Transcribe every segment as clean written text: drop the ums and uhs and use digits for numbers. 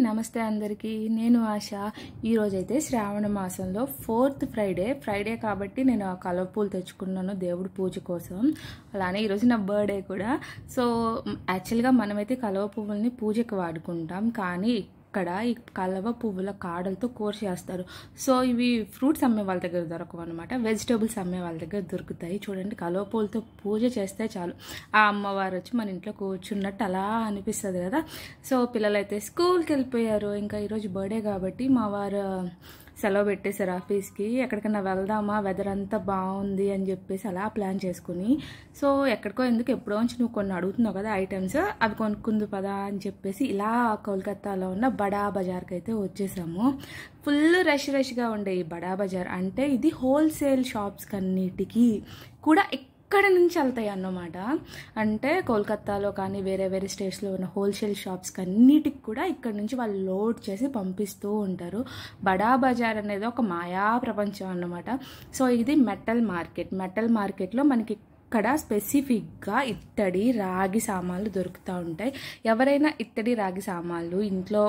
నమస్తే అందరికీ. నేను ఆశ. ఈరోజైతే శ్రావణ మాసంలో 4th ఫ్రైడే కాబట్టి నేను ఆ కలవ పూలు తెచ్చుకున్నాను దేవుడి పూజ కోసం. అలానే ఈరోజు నా బర్త్డే కూడా. సో యాక్చువల్గా మనమైతే కలవ పువ్వుల్ని పూజకి వాడుకుంటాం, కానీ ఇక్కడ ఈ కలవ పువ్వుల కాడలతో కూర చేస్తారు. సో ఇవి ఫ్రూట్స్ అమ్మే వాళ్ళ దగ్గర దొరకవు అనమాట, వెజిటేబుల్స్ అమ్మే వాళ్ళ దగ్గర దొరుకుతాయి. చూడండి, కలవ పువ్వులతో పూజ చేస్తే చాలు ఆ అమ్మవారు వచ్చి మన ఇంట్లో కూర్చున్నట్టు అలా అనిపిస్తుంది కదా. సో పిల్లలైతే స్కూల్కి వెళ్ళిపోయారు. ఇంకా ఈరోజు బర్త్డే కాబట్టి మా వారు సెలవు పెట్టేశారు ఆఫీస్కి. ఎక్కడికైనా వెళ్దామా, వెదర్ అంతా బాగుంది అని చెప్పేసి అలా ప్లాన్ చేసుకుని, సో ఎక్కడికో ఎందుకు ఎప్పుడో నుంచి నువ్వు కొన్ని అడుగుతున్నావు కదా ఐటమ్స్, అవి కొనుక్కుందు పదా అని చెప్పేసి ఇలా కోల్కతాలో ఉన్న బడా బజార్కి అయితే వచ్చేసాము. ఫుల్ రష్గా ఉండే ఈ బడా బజార్ అంటే ఇది హోల్సేల్ షాప్స్ కన్నిటికీ కూడా ఇక్కడ నుంచి వెళ్తాయి అన్నమాట. అంటే కోల్కతాలో కానీ వేరే వేరే స్టేట్స్లో ఉన్న హోల్సేల్ షాప్స్ అన్నిటికి కూడా ఇక్కడ నుంచి వాళ్ళు లోడ్ చేసి పంపిస్తూ ఉంటారు. బడా బజార్ అనేది ఒక మాయా ప్రపంచం అన్నమాట. సో ఇది మెటల్ మార్కెట్లో మనకి ఇక్కడ స్పెసిఫిక్గా ఇత్తడి రాగి సామాన్లు దొరుకుతూ ఉంటాయి. ఎవరైనా ఇత్తడి రాగి సామాన్లు ఇంట్లో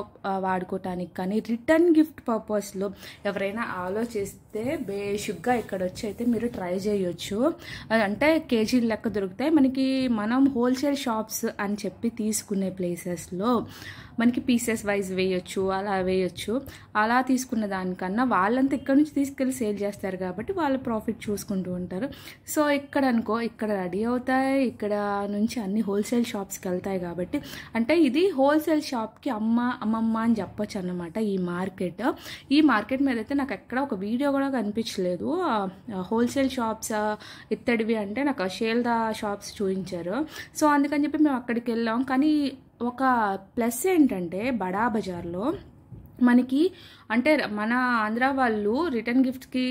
వాడుకోవటానికి కానీ రిటర్న్ గిఫ్ట్ పర్పస్లో ఎవరైనా ఆలోచిస్తే బేషుగ్గా ఇక్కడ వచ్చి అయితే మీరు ట్రై చేయొచ్చు. అంటే కేజీల లెక్క దొరుకుతాయి మనకి. మనం హోల్సేల్ షాప్స్ అని చెప్పి తీసుకునే ప్లేసెస్లో మనకి పీసెస్ వైజ్ వేయొచ్చు. అలా తీసుకున్న దానికన్నా వాళ్ళంతా ఇక్కడ నుంచి తీసుకెళ్ళి సేల్ చేస్తారు కాబట్టి వాళ్ళ ప్రాఫిట్ చూసుకుంటూ ఉంటారు. సో ఇక్కడ అనుకో, ఇక్కడ రెడీ అవుతాయి, ఇక్కడ నుంచి అన్ని హోల్సేల్ షాప్స్కి వెళ్తాయి కాబట్టి అంటే ఇది హోల్సేల్ షాప్కి అమ్మమ్మ అని చెప్పొచ్చు అన్నమాట. ఈ మార్కెట్ మీద అయితే నాకు ఎక్కడ ఒక వీడియో కూడా కనిపించలేదు. హోల్సేల్ షాప్స్ ఇత్తడివి అంటే నాకు షేల్దా షాప్స్ చూపించారు. సో అందుకని చెప్పి మేము అక్కడికి వెళ్ళాం. కానీ ఒక ప్లస్ ఏంటంటే బడా బజార్లో మనకి అంటే మన ఆంధ్ర వాళ్ళు రిటర్న్ గిఫ్ట్కి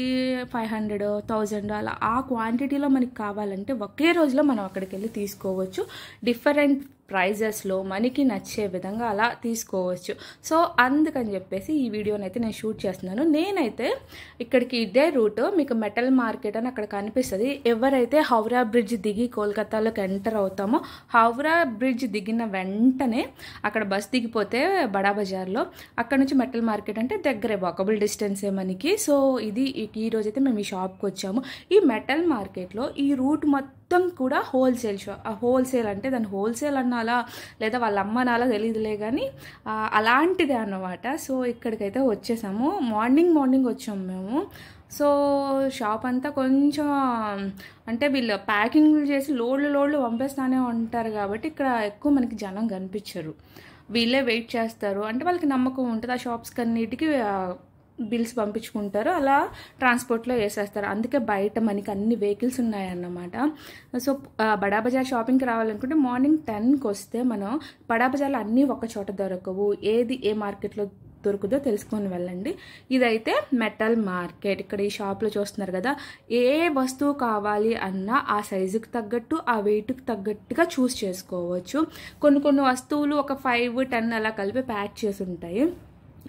500, 1000 అలా ఆ క్వాంటిటీలో మనకి కావాలంటే ఒకే రోజులో మనం అక్కడికి వెళ్ళి తీసుకోవచ్చు. డిఫరెంట్ ప్రైజెస్లో మనకి నచ్చే విధంగా అలా తీసుకోవచ్చు. సో అందుకని చెప్పేసి ఈ వీడియోని అయితే నేను షూట్ చేస్తున్నాను. నేనైతే ఇక్కడికి ఇదే రూట్, మీకు మెటల్ మార్కెట్ అని అక్కడ కనిపిస్తుంది. ఎవరైతే హౌరా బ్రిడ్జ్ దిగి కోల్కతాలోకి ఎంటర్ అవుతామో, హౌరా బ్రిడ్జ్ దిగిన వెంటనే అక్కడ బస్ దిగిపోతే బడా బజార్లో, అక్కడ నుంచి మెటల్ మార్కెట్ అంటే దగ్గరే, వాకబుల్ డిస్టెన్సే మనకి. సో ఇది ఈరోజైతే మేము ఈ షాప్కి వచ్చాము. ఈ మెటల్ మార్కెట్లో ఈ రూట్ మొత్తం కూడా హోల్సేల్ అంటే దాన్ని హోల్సేల్ అనాలా లేదా వాళ్ళ అమ్మ అనాలా తెలియదులే కానీ అలాంటిదే అన్నమాట. సో ఇక్కడికైతే వచ్చేసాము. మార్నింగ్ వచ్చాము మేము. సో షాప్ అంతా కొంచెం అంటే వీళ్ళు ప్యాకింగ్ చేసి లోడ్లు పంపేస్తానే ఉంటారు కాబట్టి ఇక్కడ ఎక్కువ మనకి జనం కనిపించరు. వీళ్ళే వెయిట్ చేస్తారు, అంటే వాళ్ళకి నమ్మకం ఉంటుంది. ఆ షాప్స్ కన్నిటికి బిల్స్ పంపించుకుంటారు, అలా ట్రాన్స్పోర్ట్లో వేసేస్తారు. అందుకే బయట మనకి అన్ని వెహికల్స్ ఉన్నాయన్నమాట. సో బడా బజార్ షాపింగ్కి రావాలనుకుంటే మార్నింగ్ 10కి వస్తే మనం బడా బజార్లో అన్నీ ఒక చోట దొరకవు. ఏది ఏ మార్కెట్లో దొరుకుదో తెలుసుకొని వెళ్ళండి. ఇదైతే మెటల్ మార్కెట్. ఇక్కడ ఈ షాప్లో చూస్తున్నారు కదా, ఏ వస్తువు కావాలి అన్నా ఆ సైజుకి తగ్గట్టు ఆ వెయిట్కి తగ్గట్టుగా చూస్ చేసుకోవచ్చు. కొన్ని వస్తువులు ఒక 5, 10 అలా కలిపి ప్యాక్ చేసి ఉంటాయి.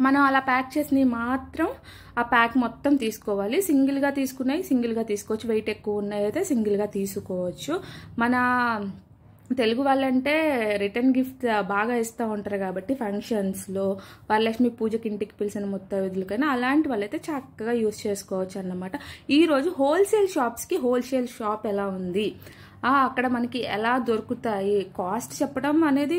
మనం అలా ప్యాక్ చేసినవి మాత్రం ఆ ప్యాక్ మొత్తం తీసుకోవాలి. సింగిల్గా తీసుకున్నాయి సింగిల్గా తీసుకోవచ్చు, వెయిట్ ఎక్కువ ఉన్నాయి అయితే సింగిల్గా తీసుకోవచ్చు. మన తెలుగు వాళ్ళంటే రిటర్న్ గిఫ్ట్ బాగా ఇస్తూ ఉంటారు కాబట్టి ఫంక్షన్స్లో, వరలక్ష్మి పూజకి ఇంటికి పిలిచిన ముత్తైదులకైనా అలాంటి వాళ్ళైతే చక్కగా యూజ్ చేసుకోవచ్చు అన్నమాట. ఈరోజు హోల్సేల్ షాప్స్కి హోల్సేల్ షాప్ ఎలా ఉంది, అక్కడ మనకి ఎలా దొరుకుతాయి, కాస్ట్ చెప్పడం అనేది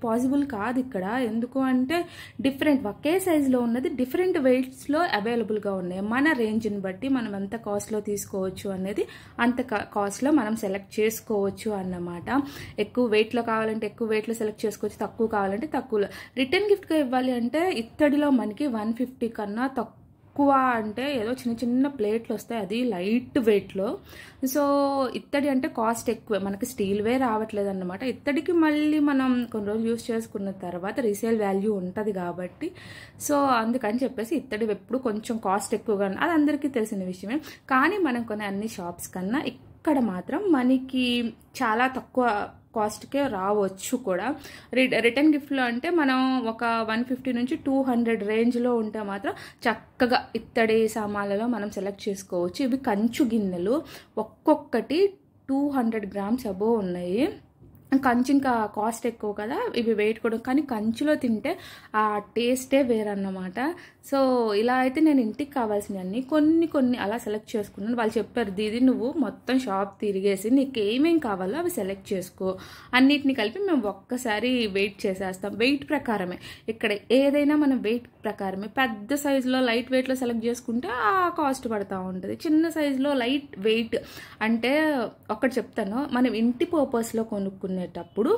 పాసిబుల్ కాదు ఇక్కడ. ఎందుకు అంటే డిఫరెంట్ ఒకే సైజులో ఉన్నది డిఫరెంట్ వెయిట్స్లో అవైలబుల్గా ఉన్నాయి. మన రేంజ్ని బట్టి మనం ఎంత కాస్ట్లో తీసుకోవచ్చు అనేది అంత కాస్ట్లో మనం సెలెక్ట్ చేసుకోవచ్చు అన్నమాట. ఎక్కువ వెయిట్లో కావాలంటే ఎక్కువ వెయిట్లో సెలెక్ట్ చేసుకోవచ్చు, తక్కువ కావాలంటే తక్కువలో. రిటర్న్ గిఫ్ట్గా ఇవ్వాలి అంటే ఇత్తడిలో మనకి 150 కన్నా తక్కువ అంటే ఏదో చిన్న ప్లేట్లు వస్తాయి, అది లైట్ వెయిట్లో. సో ఇత్తడి అంటే కాస్ట్ ఎక్కువ, మనకి స్టీల్వే రావట్లేదు అన్నమాట. ఇత్తడికి మళ్ళీ మనం కొన్ని రోజులు యూజ్ చేసుకున్న తర్వాత రీసేల్ వాల్యూ ఉంటుంది కాబట్టి, సో అందుకని చెప్పేసి ఇత్తడి ఎప్పుడు కొంచెం కాస్ట్ ఎక్కువగా, అది అందరికీ తెలిసిన విషయమే. కానీ మనం కొన్ని అన్ని షాప్స్ కన్నా ఇక్కడ మాత్రం మనకి చాలా తక్కువ కాస్ట్కే రావచ్చు కూడా. రిటర్న్ గిఫ్ట్లో అంటే మనం ఒక 150 నుంచి 200 రేంజ్లో ఉంటే మాత్రం చక్కగా ఇత్తడి సామాన్లలో మనం సెలెక్ట్ చేసుకోవచ్చు. ఇవి కంచు గిన్నెలు, ఒక్కొక్కటి 200 గ్రామ్స్ అబోవ్ ఉన్నాయి. కంచు ఇంకా కాస్ట్ ఎక్కువ కదా, ఇవి వెయిట్ కూడా, కానీ కంచులో తింటే ఆ టేస్టే వేరన్నమాట. సో ఇలా అయితే నేను ఇంటికి కావాల్సినవన్నీ కొన్ని అలా సెలెక్ట్ చేసుకున్నాను. వాళ్ళు చెప్పారు, దీది నువ్వు మొత్తం షాప్ తిరిగేసి నీకు ఏమేం కావాలో అవి సెలెక్ట్ చేసుకో, అన్నిటిని కలిపి మేము ఒక్కసారి వెయిట్ చేసేస్తాం. వెయిట్ ప్రకారమే ఇక్కడ ఏదైనా మనం వెయిట్ ప్రకారమే. పెద్ద సైజులో లైట్ వెయిట్లో సెలెక్ట్ చేసుకుంటే ఆ కాస్ట్ పడుతూ ఉంటుంది. చిన్న సైజులో లైట్ వెయిట్ అంటే ఒకటి చెప్తాను, మనం ఇంటి పర్పస్లో కొనుక్కునేటప్పుడు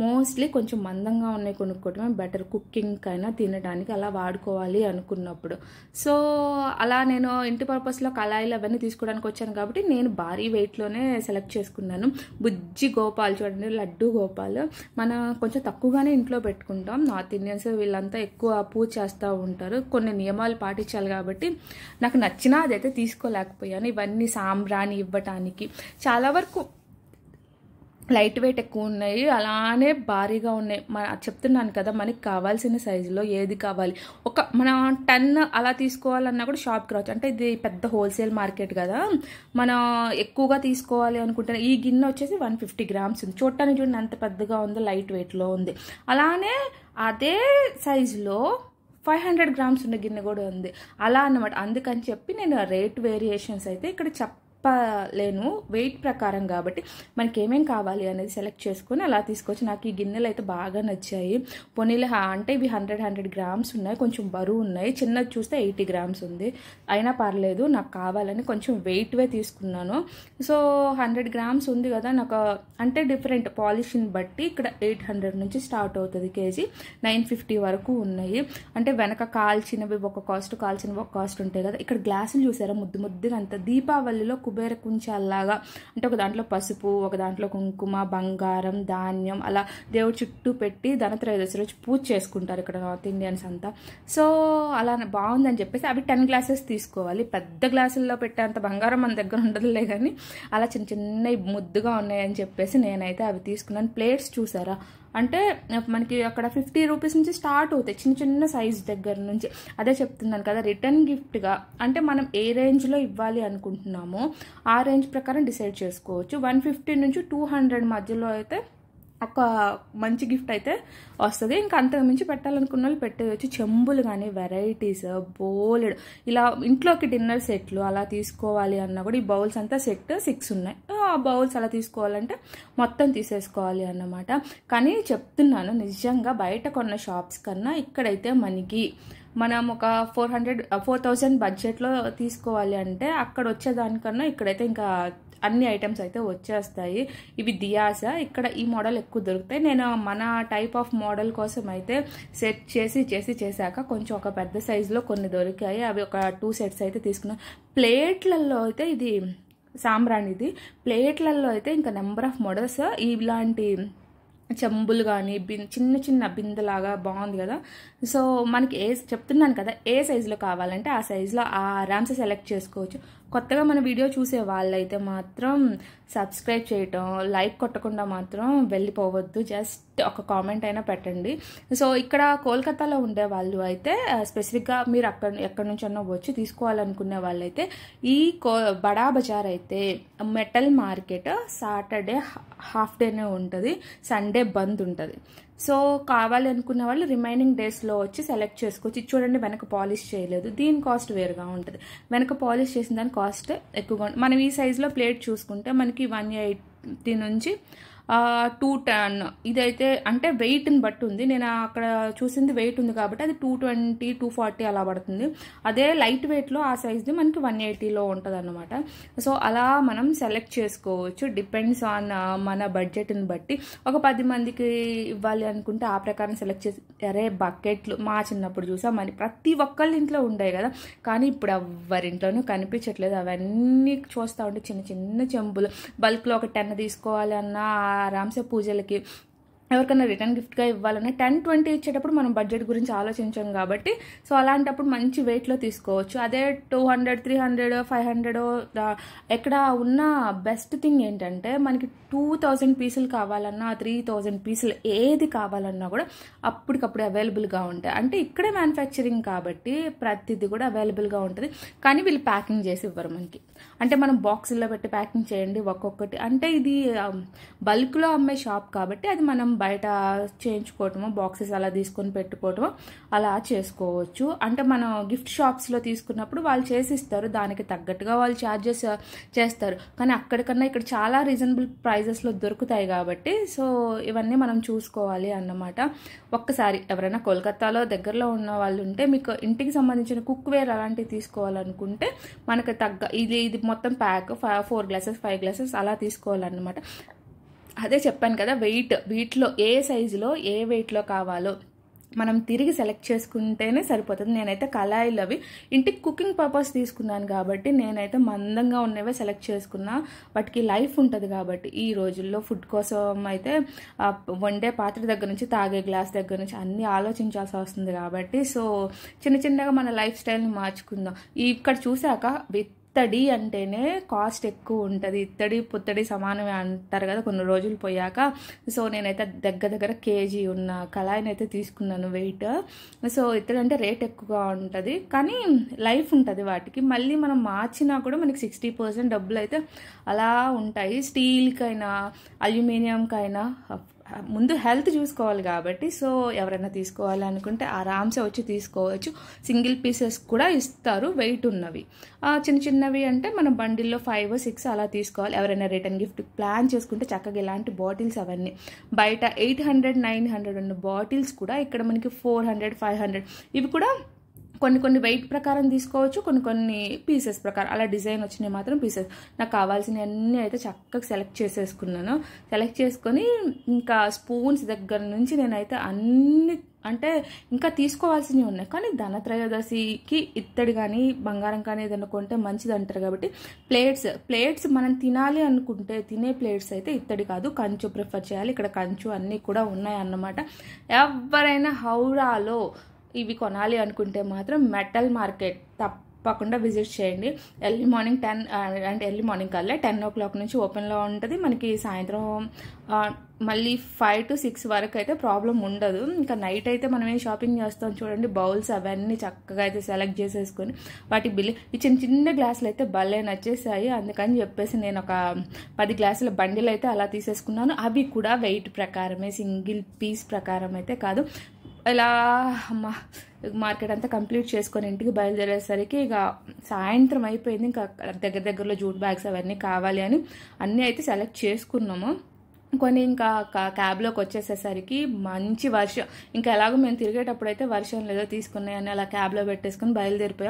మోస్ట్లీ కొంచెం మందంగా ఉన్నాయి కొనుక్కోవటమే బెటర్, కుకింగ్ అయినా తినడానికి అలా వాడుకోవాలి అనుకున్నప్పుడు. సో అలా నేను ఇంటి పర్పస్లో కళాయిలు అవన్నీ తీసుకోవడానికి వచ్చాను కాబట్టి నేను భారీ వెయిట్లోనే సెలెక్ట్ చేసుకున్నాను. బుజ్జి గోపాల్ చూడండి, లడ్డు గోపాల్. మనం కొంచెం తక్కువగానే ఇంట్లో పెట్టుకుంటాం. నార్త్ ఇండియన్స్ వీళ్ళంతా ఎక్కువ పూజ చేస్తూ ఉంటారు, కొన్ని నియమాలు పాటించాలి కాబట్టి నాకు నచ్చినా అదైతే తీసుకోలేకపోయాను. ఇవన్నీ సాంబ్రాణి ఇవ్వటానికి చాలా వరకు లైట్ వెయిట్ ఎక్కువ ఉన్నాయి, అలానే భారీగా ఉన్నాయి. చెప్తున్నాను కదా, మనకి కావాల్సిన సైజులో ఏది కావాలి. మనం 10 అలా తీసుకోవాలన్నా కూడా షాప్కి రావచ్చు. అంటే ఇది పెద్ద హోల్సేల్ మార్కెట్ కదా, మనం ఎక్కువగా తీసుకోవాలి అనుకుంటున్నా. ఈ గిన్నె వచ్చేసి 150 గ్రామ్స్ ఉంది. చూడటానికి చూడండి ఎంత పెద్దగా ఉందో, లైట్ వెయిట్లో ఉంది. అలానే అదే సైజులో 500 గ్రామ్స్ ఉన్న గిన్నె కూడా ఉంది అలా అన్నమాట. అందుకని చెప్పి నేను రేట్ వేరియేషన్స్ అయితే ఇక్కడ చెప్పలేను, వెయిట్ ప్రకారం కాబట్టి మనకి ఏమేం కావాలి అనేది సెలెక్ట్ చేసుకొని అలా తీసుకొచ్చి నాకు ఈ గిన్నెలు అయితే బాగా నచ్చాయి. పొనీలు అంటే ఇవి 100 గ్రామ్స్ ఉన్నాయి, కొంచెం బరువు ఉన్నాయి. చిన్నది చూస్తే 80 గ్రామ్స్ ఉంది, అయినా పర్లేదు నాకు కావాలని కొంచెం వెయిట్వే తీసుకున్నాను. సో 100 గ్రామ్స్ ఉంది కదా, నాకు అంటే డిఫరెంట్ పాలిష్ని బట్టి ఇక్కడ 800 నుంచి స్టార్ట్ అవుతుంది కేజీ, 950 వరకు ఉన్నాయి. అంటే వెనక కాల్చినవి ఒక కాస్ట్, కాల్చినవి ఒక కాస్ట్ ఉంటాయి కదా. ఇక్కడ గ్లాసులు చూసారా, ముద్దుగా అంత దీపావళిలో కుబేర కుంచాల్లాగా, అంటే ఒక దాంట్లో పసుపు, ఒక దాంట్లో కుంకుమ, బంగారం, ధాన్యం అలా దేవుడి చుట్టూ పెట్టి ధనత్రయోదశి రోజు పూజ చేసుకుంటారు ఇక్కడ నార్త్ ఇండియన్స్ అంతా. సో అలా బాగుందని చెప్పేసి అవి 10 గ్లాసెస్ తీసుకోవాలి. పెద్ద గ్లాసుల్లో పెట్టేంత బంగారం మన దగ్గర ఉండదులే, కానీ అలా చిన్న ముద్దుగా ఉన్నాయని చెప్పేసి నేనైతే అవి తీసుకున్నాను. ప్లేట్స్ చూసారా, అంటే మనకి అక్కడ 50 రూపీస్ నుంచి స్టార్ట్ అవుతాయి, చిన్న సైజ్ దగ్గర నుంచి. అదే చెప్తున్నాను కదా, రిటర్న్ గిఫ్ట్గా అంటే మనం ఏ రేంజ్లో ఇవ్వాలి అనుకుంటున్నామో ఆ రేంజ్ ప్రకారం డిసైడ్ చేసుకోవచ్చు. 150 నుంచి 200 మధ్యలో అయితే ఒక మంచి గిఫ్ట్ అయితే వస్తుంది. ఇంకా అంతకు మించి పెట్టాలనుకున్న వాళ్ళు పెట్టేయచ్చు. చెంబులు కానీ వెరైటీస్ బోలెడు, ఇలా ఇంట్లోకి డిన్నర్ సెట్లు అలా తీసుకోవాలి అన్నా కూడా ఈ బౌల్స్ అంతా సెట్ 6 ఉన్నాయి. ఆ బౌల్స్ అలా తీసుకోవాలంటే మొత్తం తీసేసుకోవాలి అన్నమాట. కానీ చెప్తున్నాను నిజంగా బయట కొన్న షాప్స్ కన్నా ఇక్కడైతే మనకి మనం ఒక 4000 బడ్జెట్లో తీసుకోవాలి అంటే అక్కడ వచ్చేదానికన్నా ఇక్కడైతే ఇంకా అన్ని ఐటమ్స్ అయితే వచ్చేస్తాయి. ఇవి దియాస, ఇక్కడ ఈ మోడల్ ఎక్కువ దొరుకుతాయి. నేను మన టైప్ ఆఫ్ మోడల్ కోసం అయితే సెట్ చేసాక కొంచెం ఒక పెద్ద సైజులో కొన్ని దొరికాయి, అవి ఒక 2 సెట్స్ అయితే తీసుకున్నాను. ప్లేట్లలో అయితే ఇది సాంబ్రాణిది, ప్లేట్లలో అయితే ఇంకా నెంబర్ ఆఫ్ మోడల్స్. ఇలాంటి చెంబులు కానీ చిన్న బిందెలాగా బాగుంది కదా. సో మనకి చెప్తున్నాను కదా, ఏ సైజులో కావాలంటే ఆ సైజులో ఆరామ్సే సెలెక్ట్ చేసుకోవచ్చు. కొత్తగా మన వీడియో చూసే వాళ్ళైతే మాత్రం సబ్స్క్రైబ్ చేయటం, లైక్ కొట్టకుండా మాత్రం వెళ్ళిపోవద్దు, జస్ట్ ఒక కామెంట్ అయినా పెట్టండి. సో ఇక్కడ కోల్కతాలో ఉండే వాళ్ళు అయితే స్పెసిఫిక్గా మీరు ఎక్కడి నుంచి అన్నా వచ్చి తీసుకోవాలనుకునే వాళ్ళైతే ఈ బడా బజార్ అయితే మెటల్ మార్కెట్ సాటర్డే హాఫ్ డేనే ఉంటుంది, సండే బంద్ ఉంటుంది. సో కావాలి అనుకున్న వాళ్ళు రిమైనింగ్ డేస్లో వచ్చి సెలెక్ట్ చేసుకోవచ్చు. చూడండి వెనక పాలిష్ చేయలేదు, దీని కాస్ట్ వేరుగా ఉంటుంది. వెనక పాలిష్ చేసిన దాని కాస్ట్ ఎక్కువగా ఉంటుంది. మనం ఈ సైజులో ప్లేట్ చూసుకుంటే మనకి 180 నుంచి 210, ఇదైతే అంటే వెయిట్ని బట్టి ఉంది. నేను అక్కడ చూసింది వెయిట్ ఉంది కాబట్టి అది 220, 240 అలా పడుతుంది. అదే లైట్ వెయిట్లో ఆ సైజ్ది మనకి 180లో ఉంటుంది అన్నమాట. సో అలా మనం సెలెక్ట్ చేసుకోవచ్చు, డిపెండ్స్ ఆన్ మన బడ్జెట్ని బట్టి. ఒక 10 మందికి ఇవ్వాలి అనుకుంటే ఆ ప్రకారం సెలెక్ట్ చేసి, అరే బకెట్లు మా చిన్నప్పుడు చూసా మరి ప్రతి ఒక్కళ్ళ ఇంట్లో ఉండేవి కదా, కానీ ఇప్పుడు ఎవరింట్లోనూ కనిపించట్లేదు. అవన్నీ చూస్తూ ఉంటే చిన్న చెంబులు బల్క్లో ఒక 10 తీసుకోవాలి అన్నా ఆరామ్సే పూజలకి ఎవరికైనా రిటర్న్ గిఫ్ట్గా ఇవ్వాలని 10-20 ఇచ్చేటప్పుడు మనం బడ్జెట్ గురించి ఆలోచించాం కాబట్టి సో అలాంటప్పుడు మంచి వెయిట్లో తీసుకోవచ్చు. అదే 200, 300, 500 ఎక్కడ ఉన్న బెస్ట్ థింగ్ ఏంటంటే మనకి 2000 పీసులు కావాలన్నా 3000 పీసులు ఏది కావాలన్నా కూడా అప్పటికప్పుడు అవైలబుల్గా ఉంటాయి. అంటే ఇక్కడే మ్యానుఫ్యాక్చరింగ్ కాబట్టి ప్రతిదీ కూడా అవైలబుల్గా ఉంటుంది. కానీ వీళ్ళు ప్యాకింగ్ చేసి ఇవ్వరు మనకి. అంటే మనం బాక్సుల్లో పెట్టి ప్యాకింగ్ చేయండి ఒక్కొక్కటి అంటే ఇది బల్క్లో అమ్మే షాప్ కాబట్టి అది మనం బయట చేయించుకోవటము బాక్సెస్ అలా తీసుకొని పెట్టుకోవటము అలా చేసుకోవచ్చు. అంటే మనం గిఫ్ట్ షాప్స్లో తీసుకున్నప్పుడు వాళ్ళు చేసి ఇస్తారు, దానికి తగ్గట్టుగా వాళ్ళు ఛార్జెస్ చేస్తారు. కానీ అక్కడికన్నా ఇక్కడ చాలా రీజనబుల్ ప్రైజెస్లో దొరుకుతాయి కాబట్టి సో ఇవన్నీ మనం చూసుకోవాలి అన్నమాట. ఒక్కసారి ఎవరైనా కోల్కతాలో దగ్గరలో ఉన్న వాళ్ళు ఉంటే మీకు ఇంటికి సంబంధించిన కుక్ వేర్ అలాంటివి తీసుకోవాలనుకుంటే మనకు తగ్గ ఇది మొత్తం ప్యాక్ 4 గ్లాసెస్ 5 గ్లాసెస్ అలా తీసుకోవాలన్నమాట. అదే చెప్పాను కదా వీటిలో ఏ సైజులో ఏ వెయిట్లో కావాలో మనం తిరిగి సెలెక్ట్ చేసుకుంటేనే సరిపోతుంది. నేనైతే కళాయిలు అవి ఇంటికి కుకింగ్ పర్పస్ తీసుకున్నాను కాబట్టి నేనైతే మందంగా ఉన్నవే సెలెక్ట్ చేసుకున్నా. వాటికి లైఫ్ ఉంటుంది కాబట్టి ఈ రోజుల్లో ఫుడ్ కోసం అయితే వండే పాత్ర దగ్గర నుంచి తాగే గ్లాస్ దగ్గర నుంచి అన్నీ ఆలోచించాల్సి వస్తుంది కాబట్టి సో చిన్నగా మన లైఫ్ స్టైల్ని మార్చుకుందాం. ఇక్కడ చూసాక ఇత్తడి అంటేనే కాస్ట్ ఎక్కువ ఉంటుంది. ఇత్తడి పుత్తడి సమానమే అంటారు కదా కొన్ని రోజులు పోయాక. సో నేనైతే దగ్గర కేజీ ఉన్న కళాయిని అయితే తీసుకున్నాను వెయిట్. సో ఇత్తడి అంటే రేట్ ఎక్కువగా ఉంటుంది కానీ లైఫ్ ఉంటుంది వాటికి. మళ్ళీ మనం మార్చినా కూడా మనకి 60% డబ్బులు అయితే అలా ఉంటాయి. స్టీల్కైనా అల్యూమినియంకైనా ముందు హెల్త్ చూసుకోవాలి కాబట్టి సో ఎవరైనా తీసుకోవాలి అనుకుంటే ఆరామ్సే వచ్చి తీసుకోవచ్చు. సింగిల్ పీసెస్ కూడా ఇస్తారు వెయిట్ ఉన్నవి. చిన్నవి అంటే మనం బండిల్లో 5, 6 అలా తీసుకోవాలి. ఎవరైనా రిటర్న్ గిఫ్ట్ ప్లాన్ చేసుకుంటే చక్కగా ఇలాంటి బాటిల్స్ అవన్నీ బయట 800, 900 ఉన్న బాటిల్స్ కూడా ఇక్కడ మనకి 400, 500 ఇవి కూడా కొన్ని వెయిట్ ప్రకారం తీసుకోవచ్చు, కొన్ని పీసెస్ ప్రకారం అలా డిజైన్ వచ్చినాయి మాత్రం పీసెస్. నాకు కావాల్సిన అన్నీ అయితే చక్కగా సెలెక్ట్ చేసేసుకున్నాను. సెలెక్ట్ చేసుకొని ఇంకా స్పూన్స్ దగ్గర నుంచి నేనైతే అన్ని అంటే ఇంకా తీసుకోవాల్సినవి ఉన్నాయి. కానీ ధనత్రయోదశికి ఇత్తడి కానీ బంగారం కానీ ఏదైనా కొంటే మంచిది అంటారు కాబట్టి ప్లేట్స్ మనం తినాలి అనుకుంటే తినే ప్లేట్స్ అయితే ఇత్తడి కాదు కంచు ప్రిఫర్ చేయాలి. ఇక్కడ కంచు అన్నీ కూడా ఉన్నాయి అన్నమాట. ఎవరైనా హౌరాలో ఇవి కొనాలి అనుకుంటే మాత్రం మెటల్ మార్కెట్ తప్పకుండా విజిట్ చేయండి. ఎర్లీ మార్నింగ్ 10 అంటే ఎర్లీ మార్నింగ్ కల్లా 10 o'clock నుంచి ఓపెన్లో ఉంటుంది. మనకి సాయంత్రం మళ్ళీ 5 to 6 వరకు అయితే ప్రాబ్లం ఉండదు. ఇంకా నైట్ అయితే మనం ఏం షాపింగ్ చేస్తాం చూడండి, బౌల్స్ అవన్నీ చక్కగా అయితే సెలెక్ట్ చేసేసుకొని వాటి బిల్లు ఈ చిన్న గ్లాసులు అయితే భలే నచ్చేసాయి. అందుకని చెప్పేసి నేను ఒక 10 గ్లాసుల బండిలు అయితే అలా తీసేసుకున్నాను. అవి కూడా వెయిట్ ప్రకారమే, సింగిల్ పీస్ ప్రకారం అయితే కాదు. ఇలా మార్కెట్ అంతా కంప్లీట్ చేసుకొని ఇంటికి బయలుదేరేసరికి ఇక సాయంత్రం అయిపోయింది. ఇంకా దగ్గరలో జూట్ బ్యాగ్స్ అవన్నీ కావాలి అని అన్నీ అయితే సెలెక్ట్ చేసుకున్నాము. కొన్ని ఇంకా క్యాబ్లోకి వచ్చేసేసరికి మంచి వర్షం. ఇంకా ఎలాగో మేము తిరిగేటప్పుడు అయితే వర్షం లేదో తీసుకున్నాయని అలా క్యాబ్లో పెట్టేసుకుని బయలుదేరిపోయాం.